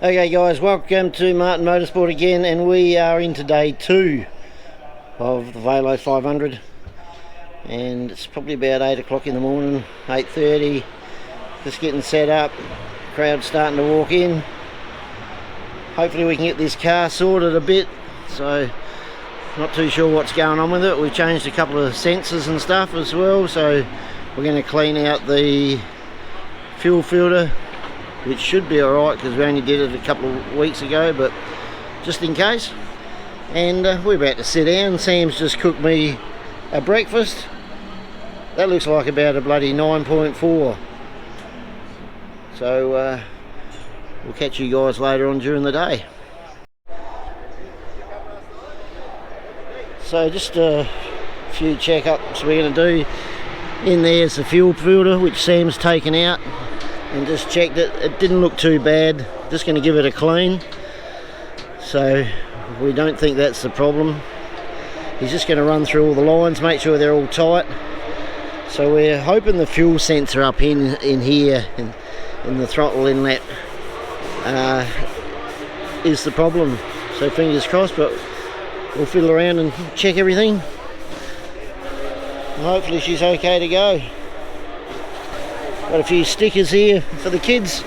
Okay guys, welcome to Martin Motorsport again, and we are into day 2 of the Velo 500, and it's probably about 8 o'clock in the morning, 8:30, just getting set up, crowd starting to walk in. Hopefully we can get this car sorted a bit, so not too sure what's going on with it. We've changed a couple of sensors and stuff as well, so we're going to clean out the fuel filter, which should be alright because we only did it a couple of weeks ago, but just in case. And we're about to sit down. Sam's just cooked me a breakfast. That looks like about a bloody 9.4. So we'll catch you guys later on during the day. So just a few checkups we're going to do. In there's the fuel filter, which Sam's taken out and just checked it. It didn't look too bad. Just going to give it a clean. So we don't think that's the problem. He's just going to run through all the lines, make sure they're all tight. So we're hoping the fuel sensor up in here in the throttle inlet is the problem. So fingers crossed, but we'll fiddle around and check everything. And hopefully she's okay to go. Got a few stickers here for the kids.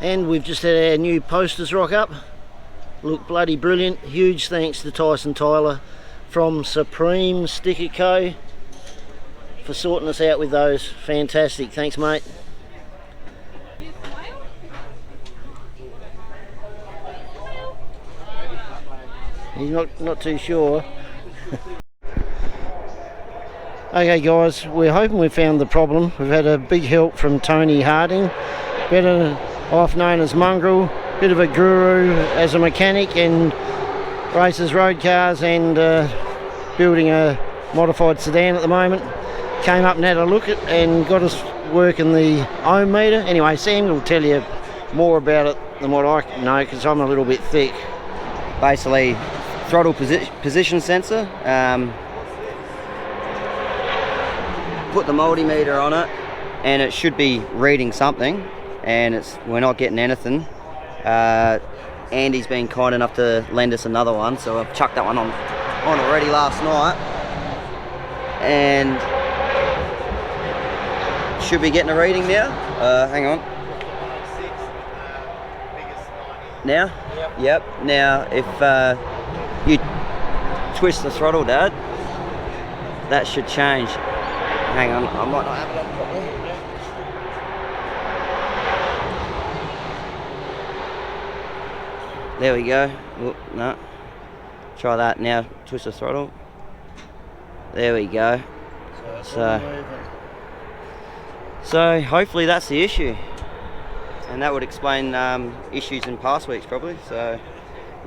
And we've just had our new posters rock up. Look bloody brilliant. Huge thanks to Tyson Tyler from Supreme Sticker Co. for sorting us out with those. Fantastic. Thanks, mate. He's not too sure. Okay guys, we're hoping we've found the problem. We've had a big help from Tony Harding, better off known as Mongrel, bit of a guru as a mechanic and races road cars and building a modified sedan at the moment. Came up and had a look at and got us working the ohm meter. Anyway, Sam will tell you more about it than what I know because I'm a little bit thick. Basically, throttle position sensor. Put the multimeter on it and it should be reading something, and we're not getting anything. Andy's been kind enough to lend us another one, so I've chucked that one on already last night, and should be getting a reading now. Hang on. Now? Yep. Now if you twist the throttle, Dad, that should change. Hang on, I might not have it on properly. There we go. Oop, no. Try that now. Twist the throttle. There we go. So hopefully that's the issue, and that would explain issues in past weeks probably. So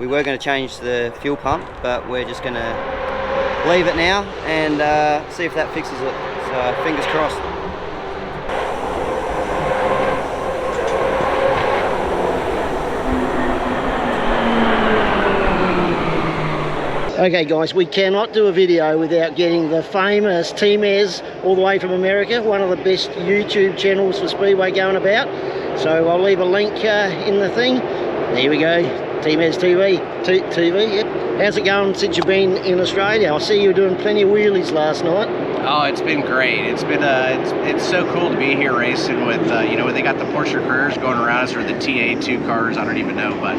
we were going to change the fuel pump, but we're just going to leave it now and see if that fixes it. So fingers crossed. Okay guys, we cannot do a video without getting the famous T-Mez all the way from America, one of the best YouTube channels for Speedway going about. So I'll leave a link in the thing. There we go, T-Mez TV, yep. How's it going since you've been in Australia? I see you were doing plenty of wheelies last night. Oh, it's been great. It's been it's so cool to be here racing with you know, they got the Porsche Carreras going around us, or the TA2 cars, I don't even know, but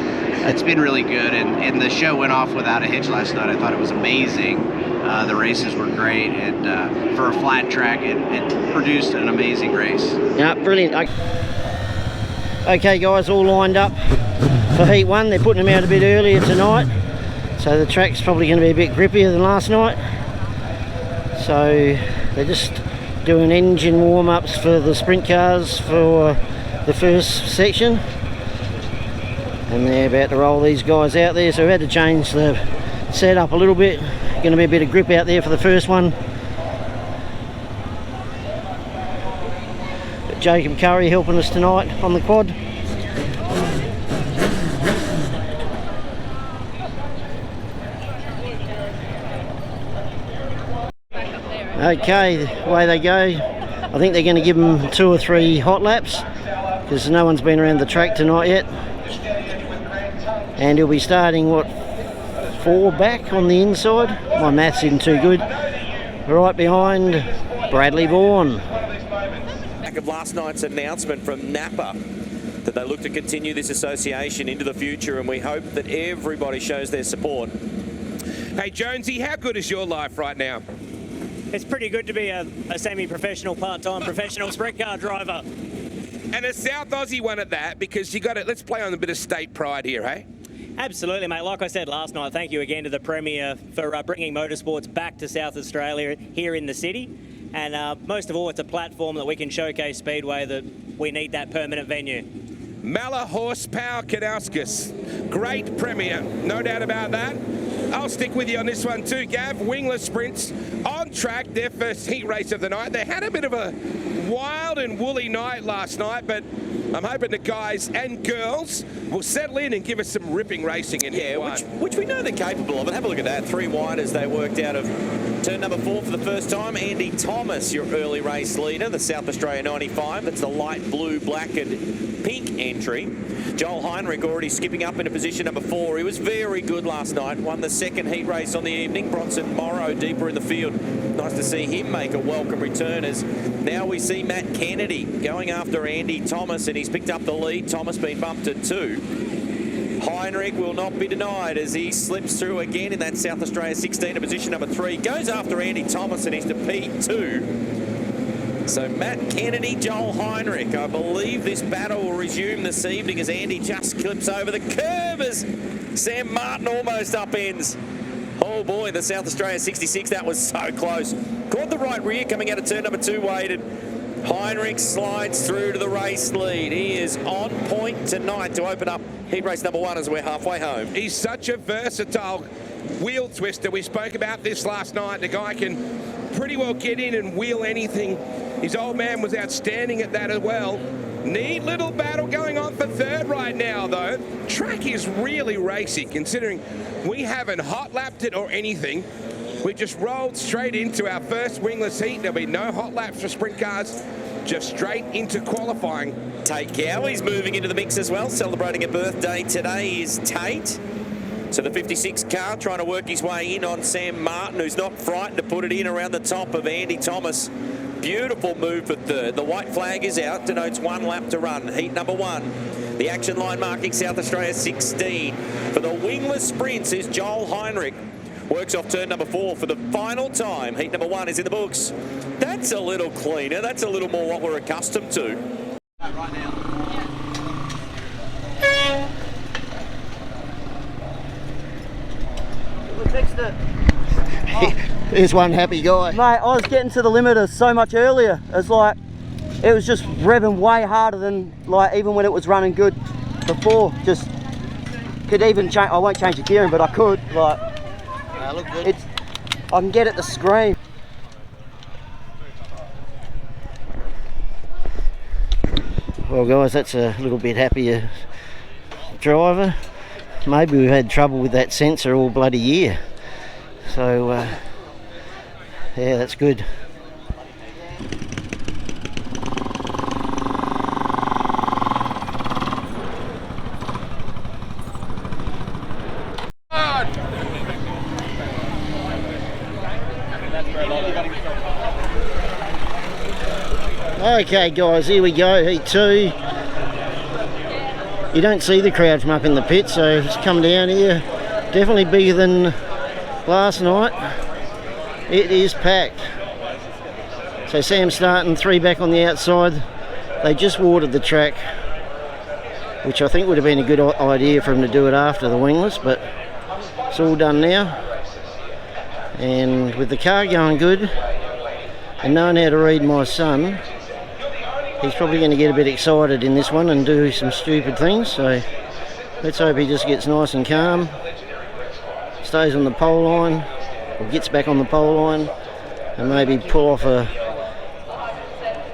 it's been really good, and the show went off without a hitch last night. I thought it was amazing. The races were great, and for a flat track it produced an amazing race. Yeah, brilliant. Okay guys, all lined up for heat 1. They're putting them out a bit earlier tonight, so the track's probably going to be a bit grippier than last night. So they're just doing engine warm-ups for the sprint cars for the first section, and they're about to roll these guys out there. So we had to change the setup a little bit. Going to be a bit of grip out there for the first one. But Jacob Curry helping us tonight on the quad. Okay, away they go. I think they're going to give him 2 or 3 hot laps because no one's been around the track tonight yet. And he'll be starting, what, 4 back on the inside? My maths isn't too good. Right behind Bradley Vaughan. Back of last night's announcement from NAPA that they look to continue this association into the future, and we hope that everybody shows their support. Hey Jonesy, how good is your life right now? It's pretty good to be a semi-professional, part-time professional sprint car driver. And a South Aussie one at that, because you got it. Let's play on a bit of state pride here, hey? Absolutely, mate. Like I said last night, thank you again to the Premier for bringing motorsports back to South Australia here in the city. And most of all, it's a platform that we can showcase Speedway, that we need that permanent venue. Mala Horsepower Kanauskas. Great Premier, no doubt about that. I'll stick with you on this one too, Gav. Wingless Sprints on track, their first heat race of the night. They had a bit of a wild and woolly night last night, but I'm hoping the guys and girls will settle in and give us some ripping racing in here. Which we know they're capable of. And have a look at that. 3 wide as they worked out of turn number 4 for the first time. Andy Thomas, your early race leader, the South Australia 95. That's the light blue, black and pink entry. Joel Heinrich already skipping up into position number 4. He was very good last night. Won the second heat race on the evening. Bronson Morrow deeper in the field. Nice to see him make a welcome return, as now we see Matt Kennedy going after Andy Thomas, and he's picked up the lead. Thomas been bumped to 2. Heinrich will not be denied as he slips through again in that South Australia 16 in position number 3. Goes after Andy Thomas and he's to P2. So Matt Kennedy, Joel Heinrich. I believe this battle will resume this evening as Andy just clips over the curve as Sam Martin almost upends. Oh boy, the South Australia 66, that was so close. Caught the right rear coming out of turn number 2, weighted. Heinrich slides through to the race lead. He is on point tonight to open up heat race number 1 as we're halfway home. He's such a versatile wheel twister. We spoke about this last night. The guy can pretty well get in and wheel anything. His old man was outstanding at that as well. Neat little battle going on for 3rd right now, though. Track is really racy, considering we haven't hot lapped it or anything. We just rolled straight into our first wingless heat. There'll be no hot laps for sprint cars, just straight into qualifying. Tate Gowie's moving into the mix as well, celebrating a birthday today is Tate. So the 56 car trying to work his way in on Sam Martin, who's not frightened to put it in around the top of Andy Thomas. Beautiful move for 3rd. The white flag is out, denotes 1 lap to run. Heat number 1. The action line marking South Australia 16. For the wingless sprints is Joel Heinrich. Works off turn number 4 for the final time. Heat number 1 is in the books. That's a little cleaner. That's a little more what we're accustomed to. Right now. We fixed it. There's one happy guy. Mate, I was getting to the limiter so much earlier. It's like, it was just revving way harder than, like, even when it was running good before. Just could even change. I won't change the gearing, but I could. Like, Look good. I can get it to scream. Well guys, that's a little bit happier driver. Maybe we've had trouble with that sensor all bloody year. So yeah, that's good. Okay guys, here we go, heat 2. You don't see the crowd from up in the pit, so just come down here. Definitely bigger than last night. It is packed. So Sam's starting 3 back on the outside. They just watered the track, which I think would have been a good idea for him to do it after the wingless, but it's all done now. And with the car going good and knowing how to read my son, he's probably going to get a bit excited in this one and do some stupid things, so let's hope he just gets nice and calm, stays on the pole line, or gets back on the pole line, and maybe pull off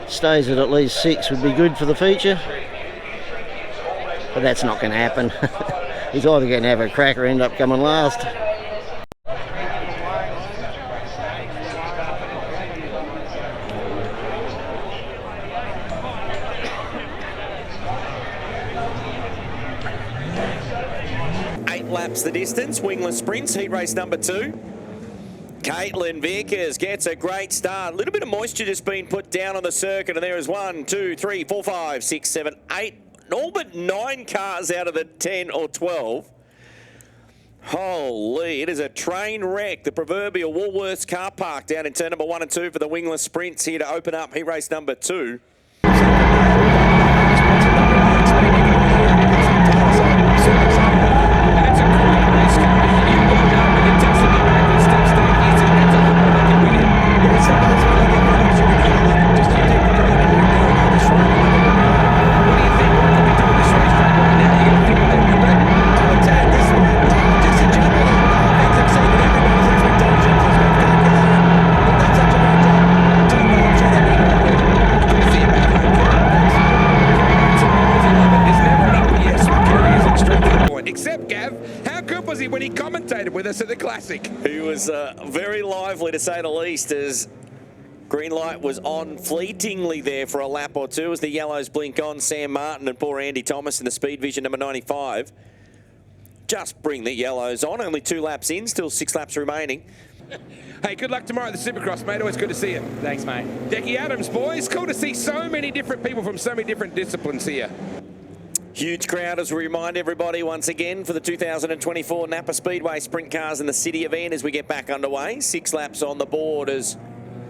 stays at least 6 would be good for the feature, but that's not going to happen. He's either going to have a crack or end up coming last. laps the distance. Wingless Sprints, heat race number 2. Caitlin Vickers gets a great start. A little bit of moisture just been put down on the circuit, and there is 1, 2, 3, 4, 5, 6, 7, 8, all but 9 cars out of the 10 or 12. Holy, it is a train wreck. The proverbial Woolworths car park down in turn number 1 and 2 for the Wingless Sprints here to open up heat race number 2. When he commentated with us at the Classic. He was very lively, to say the least, as green light was on fleetingly there for a lap or two as the yellows blink on. Sam Martin and poor Andy Thomas in the Speed Vision number 95. Just bring the yellows on. Only 2 laps in, still 6 laps remaining. Hey, good luck tomorrow at the Supercross, mate. Always good to see you. Thanks, mate. Decky Adams, boys. Cool to see so many different people from so many different disciplines here. Huge crowd as we remind everybody once again for the 2024 NAPA Speedway Sprint Cars in the city event as we get back underway. 6 laps on the board as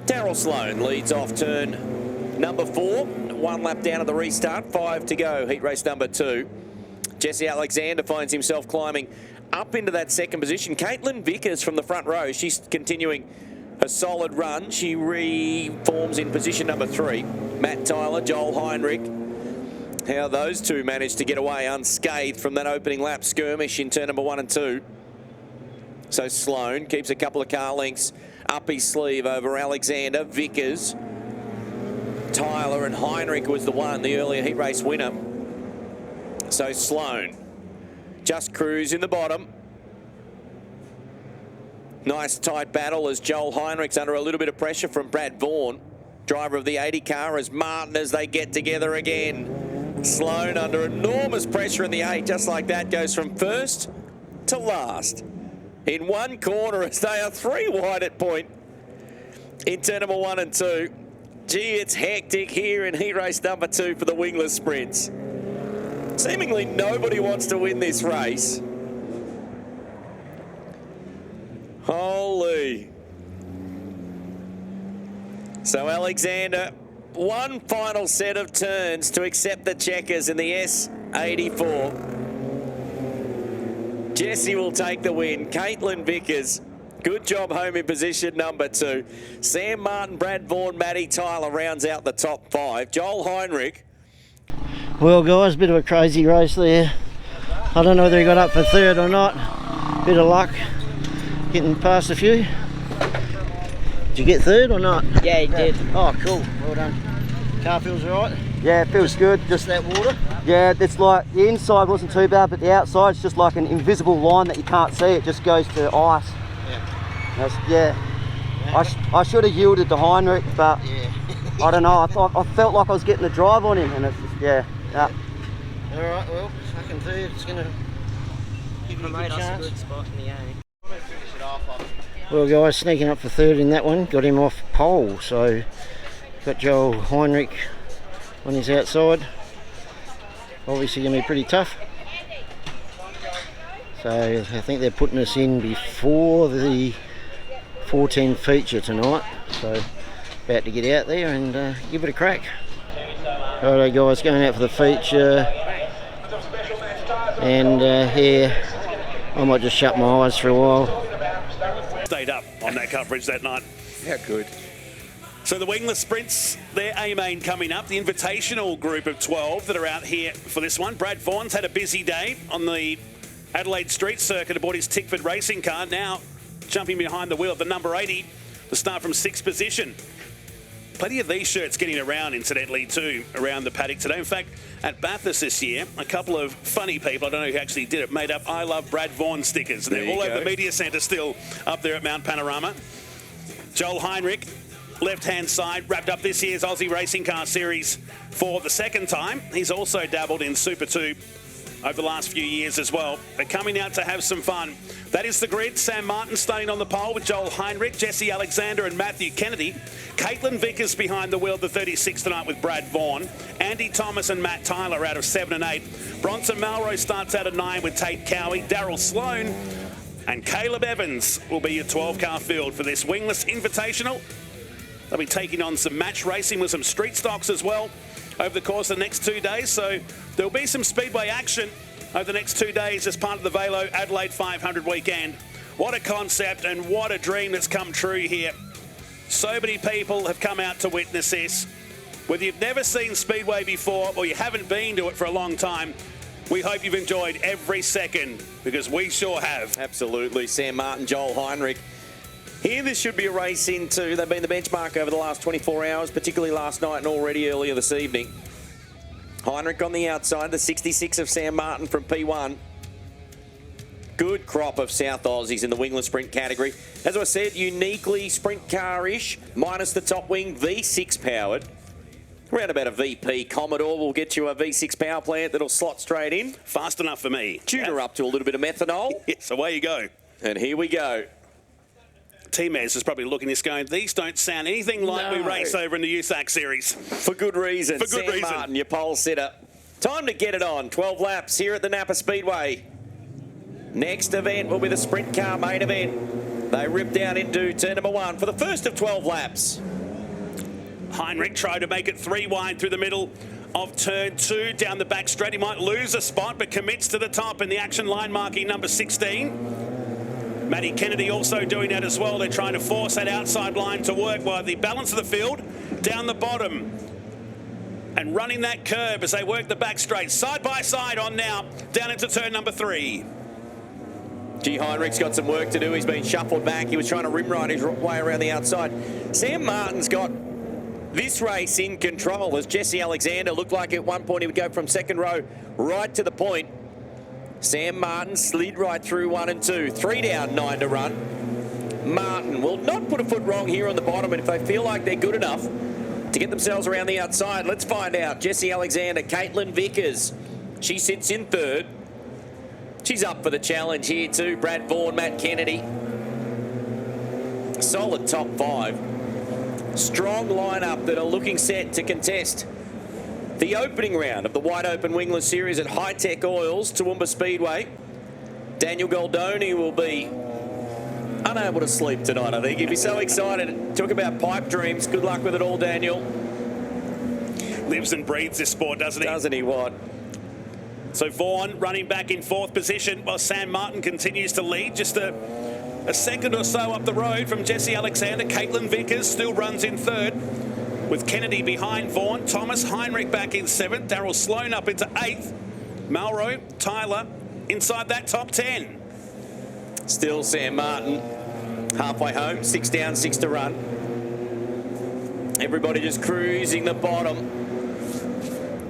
Darryl Sloan leads off turn number 4. 1 lap down at the restart, 5 to go, heat race number 2. Jesse Alexander finds himself climbing up into that second position. Caitlin Vickers from the front row, she's continuing a solid run. She reforms in position number 3. Matt Tyler, Joel Heinrich. How those two managed to get away unscathed from that opening lap skirmish in turn number 1 and 2. So Sloan keeps a couple of car lengths up his sleeve over Alexander, Vickers. Tyler and Heinrich was the earlier heat race winner. So Sloan just cruise in the bottom. Nice tight battle as Joel Heinrich's under a little bit of pressure from Brad Vaughan, driver of the 80 car, as Martin as they get together again. Sloan under enormous pressure in the 8, just like that, goes from first to last. In one corner as they are 3 wide at point in turn number 1 and 2. Gee, it's hectic here in heat race number 2 for the Wingless Sprints. Seemingly nobody wants to win this race. Holy. So Alexander, one final set of turns to accept the checkers in the S84. Jesse will take the win. Caitlin Vickers, good job home in position number 2. Sam Martin, Brad Vaughan, Matty Tyler rounds out the top 5. Joel Heinrich. Well guys, bit of a crazy race there. I don't know whether he got up for 3rd or not. Bit of luck getting past a few. Did you get 3rd or not? Yeah, he did. Oh, cool. Well done. Car feels alright? Yeah, it feels good. Just that water? Yeah, it's like the inside wasn't too bad, but the outside's just like an invisible line that you can't see. It just goes to ice. Yeah. I should have yielded to Heinrich, but I don't know. I felt like I was getting the drive on him, and it's just, yeah. Alright, well, I can tell you it's going to give you a good chance. Good spot in the A. Well guys, sneaking up for 3rd in that one, got him off pole, so got Joel Heinrich on his outside. Obviously going to be pretty tough. So I think they're putting us in before the 410 feature tonight, so about to get out there and give it a crack. Alright guys, going out for the feature, and here I might just shut my eyes for a while. Stayed up on that coverage that night. Yeah, good. So the Wingless Sprints, their A-main coming up, the invitational group of 12 that are out here for this one. Brad Vaughan's had a busy day on the Adelaide street circuit aboard his Tickford racing car, now jumping behind the wheel of the number 80 to start from 6th position. Plenty of these shirts getting around, incidentally, too, around the paddock today. In fact, at Bathurst this year, a couple of funny people, I don't know who actually did it, made up I Love Brad Vaughan stickers. And they're all over the media centre still up there at Mount Panorama. Joel Heinrich, left-hand side, wrapped up this year's Aussie Racing Car Series for the 2nd time. He's also dabbled in Super 2 over the last few years as well. They're coming out to have some fun. That is the grid. Sam Martin starting on the pole with Joel Heinrich, Jesse Alexander and Matthew Kennedy. Caitlin Vickers behind the wheel, the 36 tonight with Brad Vaughan. Andy Thomas and Matt Tyler out of 7 and 8. Bronson Malroy starts out of 9 with Tate Cowie. Daryl Sloan and Caleb Evans will be your 12-car field for this Wingless Invitational. They'll be taking on some match racing with some street stocks as well over the course of the next 2 days. So there'll be some speedway action over the next 2 days as part of the Velo Adelaide 500 weekend. What a concept and what a dream that's come true here. So many people have come out to witness this. Whether you've never seen Speedway before or you haven't been to it for a long time, we hope you've enjoyed every second, because we sure have. Absolutely. Sam Martin, Joel Heinrich. Here, this should be a race into. They've been the benchmark over the last 24 hours, particularly last night and already earlier this evening. Heinrich on the outside, the 66 of Sam Martin from P1. Good crop of South Aussies in the Wingless Sprint category. As I said, uniquely sprint car-ish, minus the top wing, V6 powered. Around about a VP Commodore will get you a V6 power plant that'll slot straight in. Fast enough for me. Tune her up to a little bit of methanol. Yes, away you go. And here we go. T-Mez is probably looking at this going, these don't sound anything like we race over in the USAC series. For good reason. For good Sam reason. Martin, your pole sitter. Time to get it on. 12 laps here at the NAPA Speedway. Next event will be the sprint car main event. They rip down into turn number 1 for the first of 12 laps. Heinrich tried to make it 3 wide through the middle of turn 2 down the back straight. He might lose a spot, but commits to the top in the action line marking number 16. Matty Kennedy also doing that as well. They're trying to force that outside line to work while the balance of the field down the bottom and running that curve as they work the back straight. Side by side on now, down into turn number 3. Gee, Heinrich's got some work to do. He's been shuffled back. He was trying to rim ride his way around the outside. Sam Martin's got this race in control as Jesse Alexander looked like at one point he would go from second row right to the point. Sam Martin slid right through 1 and 2. 3 down, 9 to run. Martin will not put a foot wrong here on the bottom, and if they feel like they're good enough to get themselves around the outside, let's find out. Jesse Alexander, Caitlin Vickers. She sits in 3rd. She's up for the challenge here too. Brad Vaughan, Matt Kennedy. Solid top 5. Strong lineup that are looking set to contest the opening round of the wide open wingless series at High Tech Oils, Toowoomba Speedway. Daniel Goldoni will be unable to sleep tonight, I think. He'd be so excited. Talk about pipe dreams. Good luck with it all, Daniel. Lives and breathes this sport, doesn't he? Doesn't he what? So Vaughan running back in 4th position while Sam Martin continues to lead. Just a second or so up the road from Jesse Alexander. Caitlin Vickers still runs in 3rd. With Kennedy behind Vaughan, Thomas Heinrich back in 7th, Daryl Sloan up into 8th, Malroy, Tyler inside that top 10. Still Sam Martin halfway home, 6 down, 6 to run. Everybody just cruising the bottom.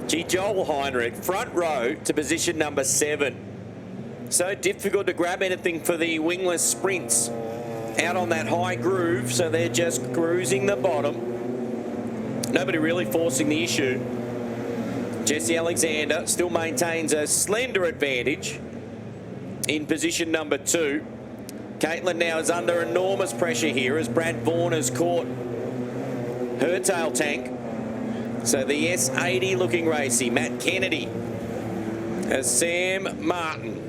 Gee, Joel Heinrich, front row to position number 7. So difficult to grab anything for the wingless sprints out on that high groove, so they're just cruising the bottom. Nobody really forcing the issue. Jesse Alexander still maintains a slender advantage in position number 2. Caitlin now is under enormous pressure here as Brad Vaughan has caught her tail tank. So the S80 looking racy. Matt Kennedy as Sam Martin.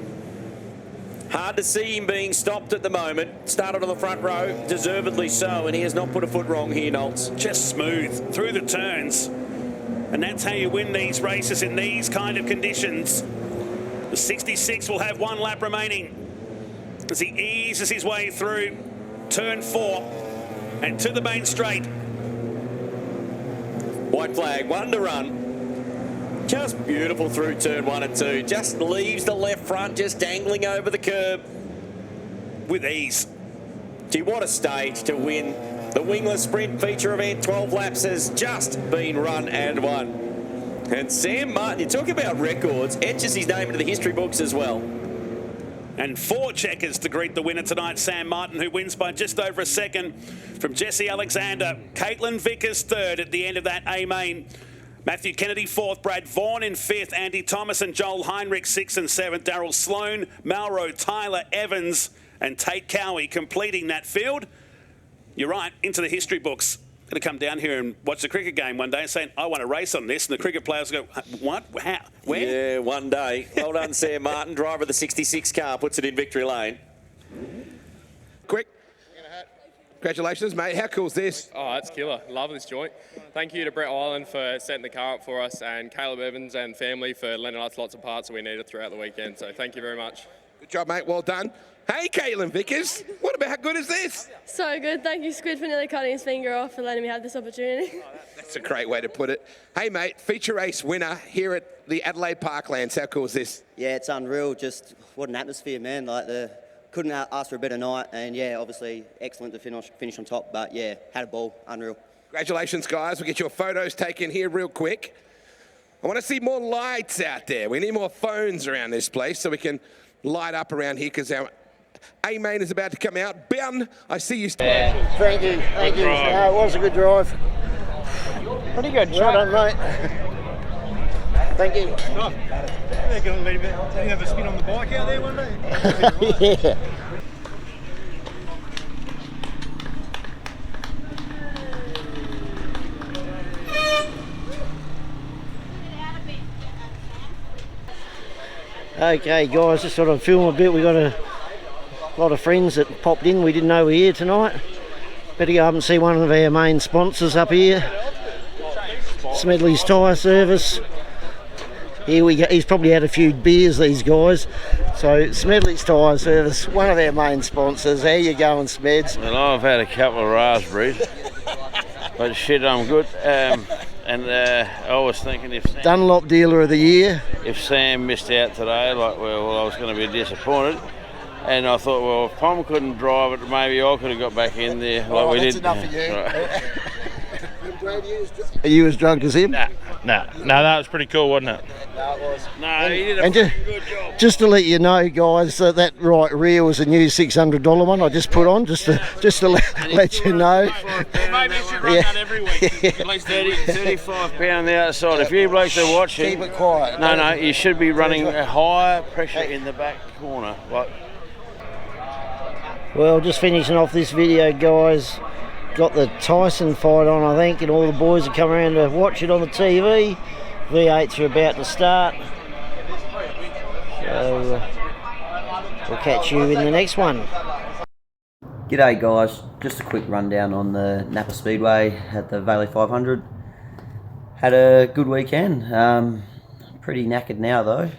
Hard to see him being stopped at the moment. Started on the front row, deservedly so, and he has not put a foot wrong here, Nolts. Just smooth through the turns. And that's how you win these races in these kind of conditions. The 66 will have 1 lap remaining as he eases his way through turn 4 and to the main straight. White flag, 1 to run. Just beautiful through turn 1 and 2. Just leaves the left front just dangling over the curb. With ease. Gee, what a stage to win. The Wingless Sprint feature event, 12 laps, has just been run and won. And Sam Martin, you talk about records, etches his name into the history books as well. And 4 checkers to greet the winner tonight, Sam Martin, who wins by just over a second from Jesse Alexander. Caitlin Vickers 3rd at the end of that A-main. Matthew Kennedy 4th, Brad Vaughan in 5th, Andy Thomas and Joel Heinrich 6th and 7th, Darryl Sloan, Malro, Tyler Evans and Tate Cowie completing that field. You're right, into the history books. Going to come down here and watch the cricket game one day and saying, I want to race on this, and the cricket players go, what? How? Where? Yeah, one day. Well done, Sam Martin, driver of the 66 car, puts it in victory lane. Quick. Congratulations, mate. How cool is this? Oh, that's killer. Love this joint. Thank you to Brett Ireland for setting the car up for us, and Caleb Evans and family for lending us lots of parts that we needed throughout the weekend. So thank you very much. Good job, mate. Well done. Hey, Caitlin Vickers. What about how good is this? So good. Thank you, Squid, for nearly cutting his finger off and letting me have this opportunity. That's a great way to put it. Hey, mate, feature race winner here at the Adelaide Parklands. How cool is this? Yeah, it's unreal. Just what an atmosphere, man. Like couldn't ask for a better night, and yeah, obviously excellent to finish on top. But yeah, had a ball, unreal. Congratulations, guys. We'll get your photos taken here real quick. I want to see more lights out there. We need more phones around this place so we can light up around here because our A-main is about to come out. Ben, I see you. Thank you. Thank you. It was a good drive. Pretty good. Well done, mate. Thank you. Oh, they're going to leave it. Did you have a spin on the bike out there one day? Yeah. Okay, guys, just sort of film a bit. We got a lot of friends that popped in. We didn't know we were here tonight. Better go up and see one of our main sponsors up here, Smedley's Tyre Service. Here we go. He's probably had a few beers, these guys. So Smedley's Tyre Service, one of our main sponsors. How you going, Smeds? Well, I've had a couple of raspberries, but shit, I'm good. I was thinking if Sam, Dunlop Dealer of the Year. If Sam missed out today, like well, I was going to be disappointed. And I thought, well, if Tom couldn't drive it, maybe I could have got back in there. Like we did. Enough for you. Right. Are you as drunk as him? No, that was pretty cool, wasn't it? No, it was. No, he did a pretty good job. Just to let you know, guys, that right rear was a new $600 one I just put on, just to let you know. Maybe you should run that every week. At least £35 on the outside. If you blokes are watching, Keep it quiet. No, you should be running a higher pressure in the back corner. Like. Well, just finishing off this video, guys. Got the Tyson fight on, I think, and all the boys have come around to watch it on the TV. V8s are about to start. So we'll catch you in the next one. G'day guys, just a quick rundown on the NAPA Speedway at the Valley 500. Had a good weekend. Pretty knackered now though.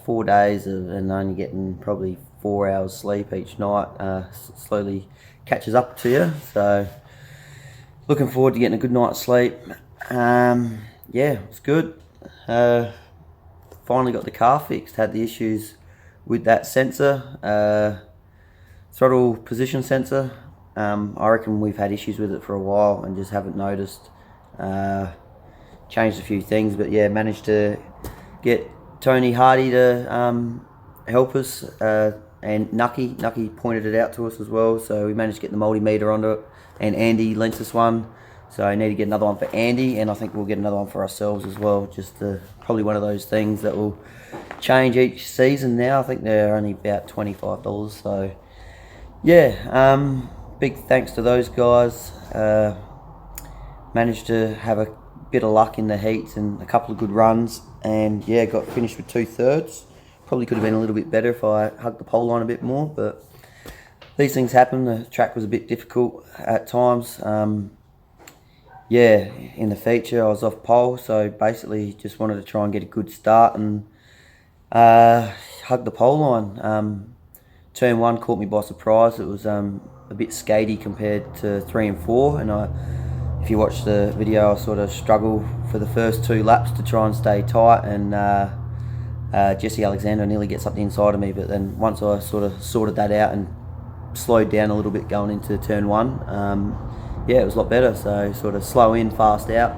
4 days and only getting probably 4 hours sleep each night slowly catches up to you. So looking forward to getting a good night's sleep. It's good. Finally got the car fixed. Had the issues with that sensor, throttle position sensor. I reckon we've had issues with it for a while and just haven't noticed. Changed a few things, but yeah, managed to get Tony Hardy to help us, and Nucky pointed it out to us as well, so we managed to get the multimeter onto it, and Andy lent us one, so I need to get another one for Andy, and I think we'll get another one for ourselves as well. Just probably one of those things that will change each season now. I think they're only about $25, so yeah, big thanks to those guys. Managed to have a bit of luck in the heats and a couple of good runs, and yeah, got finished with 2/3. Probably could have been a little bit better if I hugged the pole line a bit more, but these things happen. The track was a bit difficult at times. In the feature I was off pole, so basically just wanted to try and get a good start and hug the pole line. Turn 1 caught me by surprise. It was a bit skatey compared to 3 and 4, and if you watch the video, I sort of struggled for the first 2 laps to try and stay tight, and Jesse Alexander nearly gets up the inside of me, but then once I sort of sorted that out and slowed down a little bit going into turn 1, it was a lot better. So sort of slow in, fast out,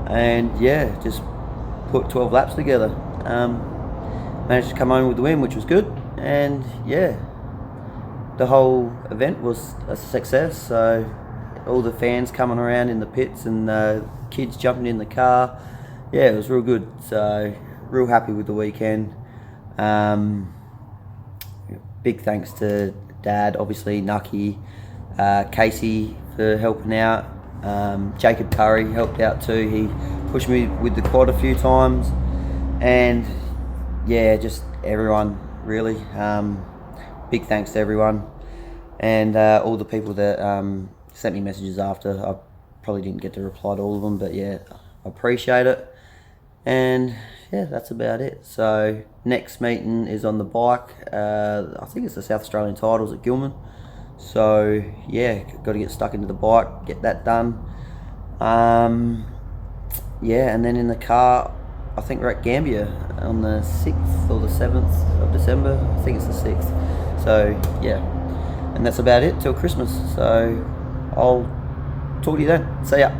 and yeah, just put 12 laps together. Managed to come home with the win, which was good, and yeah, the whole event was a success. So all the fans coming around in the pits and kids jumping in the car. Yeah, it was real good. So real happy with the weekend. Big thanks to Dad, obviously, Nucky, Casey for helping out. Jacob Curry helped out too. He pushed me with the quad a few times. And yeah, just everyone really. Big thanks to everyone. And all the people that sent me messages after. I probably didn't get to reply to all of them, but yeah, I appreciate it. And yeah, that's about it. So next meeting is on the bike. I think it's the South Australian titles at Gilman. So yeah, got to get stuck into the bike, get that done. Yeah, and then in the car, I think we're at Gambia on the 6th or the 7th of December. I think it's the 6th. So yeah, and that's about it till Christmas. So I'll talk to you then. See ya.